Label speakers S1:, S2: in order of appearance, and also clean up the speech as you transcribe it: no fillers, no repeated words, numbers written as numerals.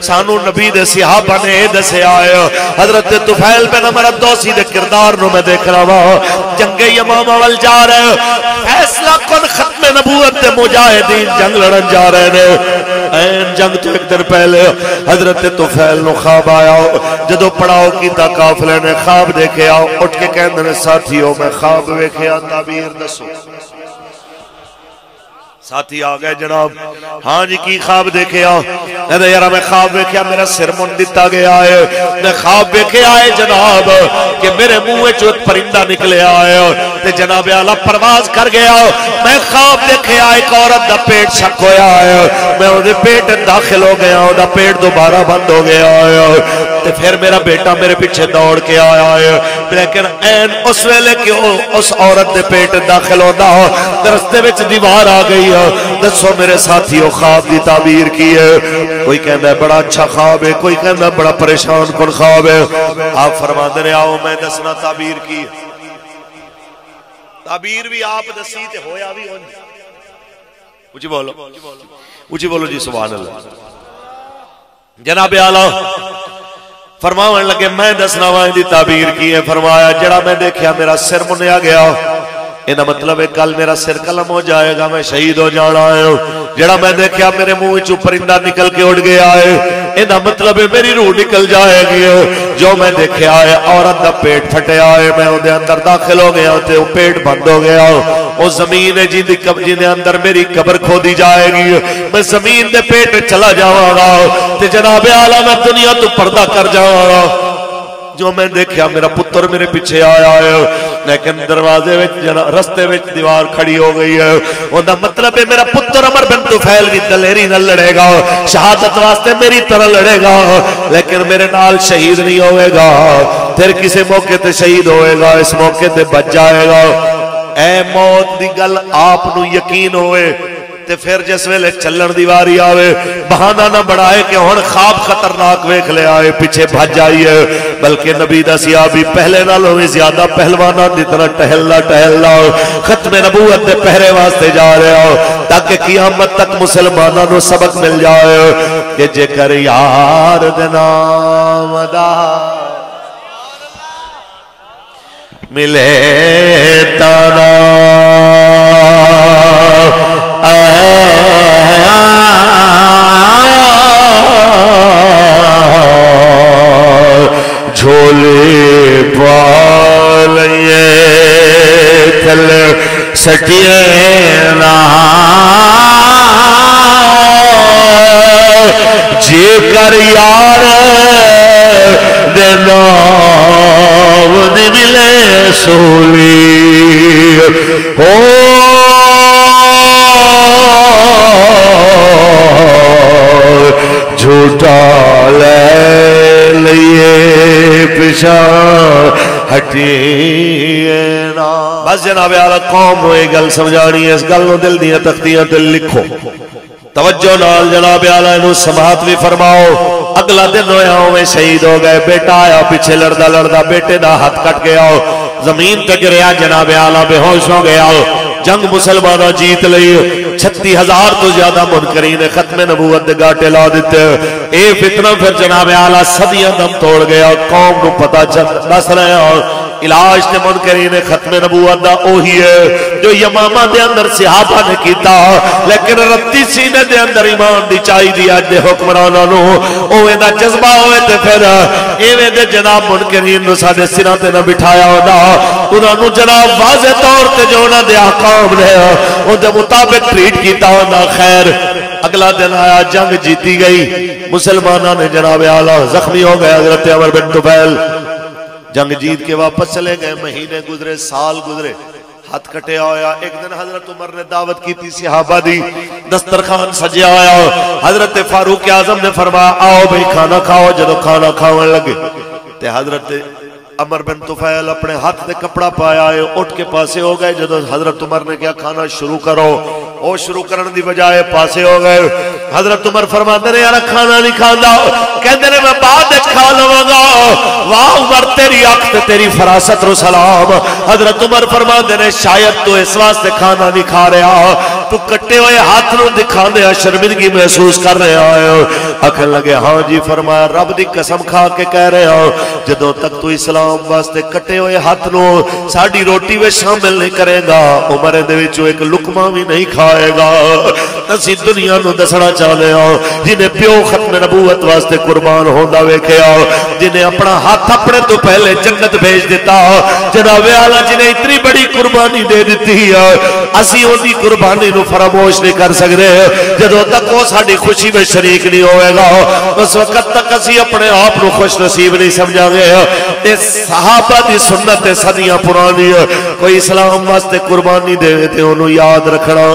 S1: سانو نبی دے صحابہ نے دسے آئے حضرت طفیل بن عمر الدوسی دے کردار نو میں دیکھ رہا ہوں جنگ یمامہ وال جا رہے فیصلہ کن ختم نبوت دے مجاہدین جنگ لڑن جا رہے نے این جنگ تو ایک دن پہلے حضرت طفیل نو خواب آیا جدو پڑاؤ کیتا قافلے نے خواب دیکھے آؤ اٹھ کے کہندے نے ساتھیوں میں خواب ویکھیا تعبیر دسو ساتھی آگئے جناب ہاں جی کی خواب دیکھے آؤ یارا میں خواب دیکھیا میرا سر من دیتا گیا ہے میں خواب دیکھے آئے جناب کہ میرے منہ چوت پرندہ نکلے آئے تے جناب اعلیٰ پرواز کر گیا میں خواب دیکھے آئے ایک عورت دا پیٹ شک ہویا ہے میں انہیں پیٹ داخل ہو گیا دا پیٹ دوبارہ بند ہو گیا ہے تے پھر میرا بیٹا میرے پیچھے دوڑ کے آیا ہے لیکن این اس ویلے کہ اس عورت دے پیٹ داخل ہوتا ہو درستے وچ دیوار آ گئی ہے دسو میرے ساتھیوں خواب دی تعبیر کی ہے کوئی کہنا ہے بڑا اچھا خواب ہے کوئی کہنا ہے بڑا پریشان کن خواب ہے آپ فرماتے رہے آؤ میں دسنا تعبیر کی تعبیر بھی آپ دسی تے ہویا بھی ہوں اچھی بولو جی سبحان اللہ جناب اعلیٰ فرماؤں لگے میں دسنا وائن دی تعبیر کی ہے فرمایا جڑا میں دیکھیا میرا سر منیا گیا انہا مطلب ہے کل میرا سر قلم ہو جائے گا میں شہید ہو جانا ہے جڑا میں دیکھیا میرے منہ چو پرندہ نکل کے اڑ گیا ہے انہا مطلب ہے میری روح نکل جائے گی جو میں دیکھیا ہے عورت دا پیٹ پھٹیا ہے میں اندر اندر داخل ہو گیا تے وہ پیٹ بند ہو گیا وہ زمین ہے جن اندر میری قبر کھو دی جائے گی میں زمین دے پیٹ چلا جاؤں گا تے جناب اعلیٰ میں دنیا تو پردہ کر جاؤں گا جو میں دیکھیا میرا پتر میرے پیچھے آیا ہے لیکن دروازے رستے وچ دیوار کھڑی ہو گئی ہے اوندا مطلب ہے میرا پتر عمر بن طفیل بھی دلیری نہ لڑے گا شہادت واسطے میری طرح لڑے گا لیکن میرے نال شہید نہیں ہوئے گا پھر کسی موقع تے شہید ہوئے گا اس موقع تے بچ جائے گا اے موت دی گل آپ نو یقین ہوئے تے پھر جس ویلے چلن دیواری آوے بہانہ نہ بڑھائے کہ ہن خواب خطرناک ویکھ لے آئے پیچھے بھج جائیے بلکہ نبی دا صحابی پہلے نالوں بھی زیادہ پہلوانا دی طرح ٹہلنا ختم نبوت دے پہرے واسطے جا رہے ہو تاکہ قیامت تک مسلمانوں نو سبق مل جائے کہ جے کر یار دے نام دا ملے تانا جھولے پالئے تھل سٹیے نا جے کر یار دے نام دی ملے سولی جھوٹا لے لئے پیشا ہٹینا بس جناب اعلیٰ قوم ہوئے گل سمجھانی ہے اس گل نو دل دیا تختیاں دل لکھو توجہ نال جناب اعلیٰ انہوں سماعت بھی فرماؤ اگلا دن ہویا میں شہید ہو گئے بیٹا آیا پیچھے لڑدا بیٹے دا ہاتھ کٹ گیا زمین تے گریا جناب اعلیٰ بے ہوش ہو گیا جنگ مسلمانہ جیت لئی 36,000 تو زیادہ منکرین ختم نبوت دے گاٹے لا دیتے اے فتنہ پھر جناب اعلیٰ صدیاں دم توڑ گیا قوم کو پتا دس رہے ہیں علاج تے منکرین ختم نبوت دا اوہی ہے جو یمامہ دے اندر صحابہ نے کیتا لیکن رتی سینے دے اندر ایمان دی چاہی دی آج دے حکمرانہ نو اوہ دا جذبہ ہوئے تے پھر ایوے دے جناب منکرین نو سادے سنہ تے نہ بٹھایا ہونا انہوں نو جناب واضح طور تے جو انہوں دے احکام نے ان دے مطابق ٹریٹ کیتا ہونا خیر اگلا دن آیا جنگ جیتی گئی مسلمانہ نے جناب اعلیٰ زخمی ہو گئے حضرت عمر بن طفیل جنگ جیت کے واپس چلے گئے مہینے گزرے سال گزرے ہاتھ کٹے آیا ایک دن حضرت عمر نے دعوت کی تھی صحابہ دی دسترخوان سجے آیا حضرت فاروق اعظم نے فرمایا آؤ بھئی کھانا کھاؤ جدو کھانا کھاؤن لگے تے حضرت عمر بن طفیل اپنے ہاتھ دے کپڑا پایا ہے اٹھ کے پاسے ہو گئے جدو حضرت عمر نے کیا کھانا شروع کرو وہ شروع کرنے دی بجائے پاسے ہو گئے حضرت عمر فرماتے ہیں یارا کھانا نہیں کھانا کہتے ہیں میں بعد کھا لوں گا واہ عمر تیری آنکھ تے تیری فراست رو سلام حضرت عمر فرماتے ہیں شاید تو اس واسطے کھانا نہیں کھا رہا تو کٹے ہوئے ہاتھ نو دکھاندے شرمندگی محسوس کر رہے ہو؟ آکھن لگے ہاں جی۔ فرمایا رب دی قسم کھا کے کہہ رہے ہو جدوں تک تو اسلام واسطے کٹے ہوئے ہاتھ نو ساڈی روٹی وچ شامل نہیں کرے گا عمر دے وچوں ایک لقمہ بھی نہیں کھائے گا۔ اسی دنیا نو دسنا چاہتے ہو جنہیں پیو ختم نبوت واسطے قربان ہوندا ویکھیا، جنہیں اپنا ہاتھ اپنے تو پہلے جنت بھیج دیتا، جناب اعلیٰ جنہیں اتنی بڑی قربانی دے دیتی ہے، اسی ان کی قربانی نو فراموش نہیں کر سکتے جدوں تک وہ ساری خوشی میں شریک نہیں ہوئے گا، اس وقت تک اسی اپنے آپ کو خوش نصیب نہیں سمجھا گے۔ صحابہ دی سنت صدیاں پرانی، کوئی اسلام واسطے قربانی دے تے انہوں یاد رکھنا۔